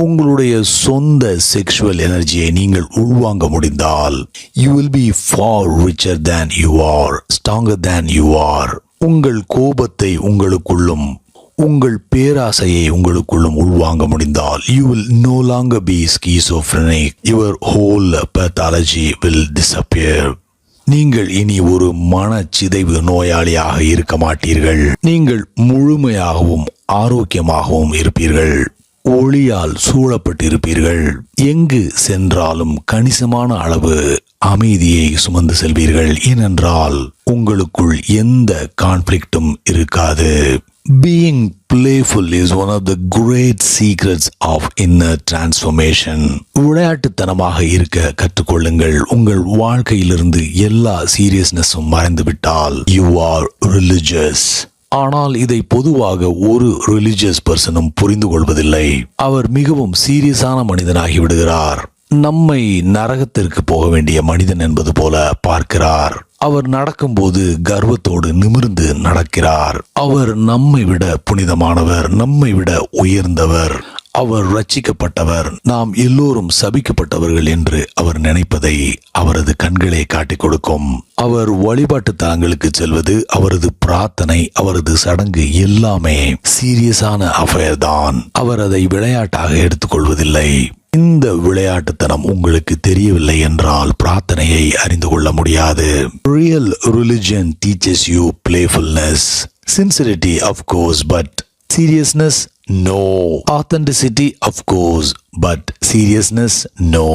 உங்களுடைய சொந்த செக்ஷுவல் எனர்ஜியை நீங்கள் உள்வாங்க முடிந்தால் you will be far richer than you are, stronger than you are. உங்கள் கோபத்தை உங்களுக்குள்ளும் உங்கள் பேராசையை உங்களுக்குள்ளும் உள்வாங்க முடிந்தால் you will no longer be schizophrenic. Your whole pathology will disappear. நீங்கள் இனி ஒரு மனச்சிதைவு நோயாளியாக இருக்க மாட்டீர்கள். நீங்கள் முழுமையாகவும் ஆரோக்கியமாகவும் இருப்பீர்கள். ஒளியால் சூழப்பட்டிருப்பீர்கள். எங்கு சென்றாலும் கணிசமான அளவு அமைதியை சுமந்து செல்வீர்கள். ஏனென்றால் உங்களுக்குள் எந்த கான்ஃப்ளிக்டும் இருக்காது. Being playful is one of the great secrets of inner transformation. விளையாட்டுத்தனமாக இருக்க கற்றுக்கொள்ளுங்கள். உங்கள் வாழ்க்கையிலிருந்து எல்லா சீரியஸ்னஸும் மறைந்துவிட்டால் you are religious. ஆனால் இதை பொதுவாக ஒரு ரிலிஜியஸ் பர்சனும் புரிந்து கொள்வதில்லை. அவர் மிகவும் சீரியஸான மனிதனாகி விடுகிறார். நம்மை நரகத்திற்கு போக வேண்டிய மனிதன் என்பது போல பார்க்கிறார். அவர் நடக்கும்போது கர்வத்தோடு நிமிர்ந்து நடக்கிறார். அவர் நம்மை விட புனிதமானவர், நம்மை விட உயர்ந்தவர், அவர் ரட்சிக்கப்பட்டவர், நாம் எல்லோரும் சபிக்கப்பட்டவர்கள் என்று அவர் நினைப்பதை அவரது கண்களே காட்டிக் கொடுக்கும். அவர் வழிபாட்டு தலங்களுக்கு செல்வது, அவரது பிரார்த்தனை, அவரது சடங்கு எல்லாமே சீரியஸான அஃபேர் தான். அவர் அதை விளையாட்டாக எடுத்துக்கொள்வதில்லை. இந்த விளையாட்டுத்தனம் உங்களுக்கு தெரியவில்லை என்றால் பிரார்த்தனையை அறிந்து கொள்ள முடியாது. Real religion teaches you playfulness, sincerity of course, but seriousness no. Authenticity of course, but seriousness no.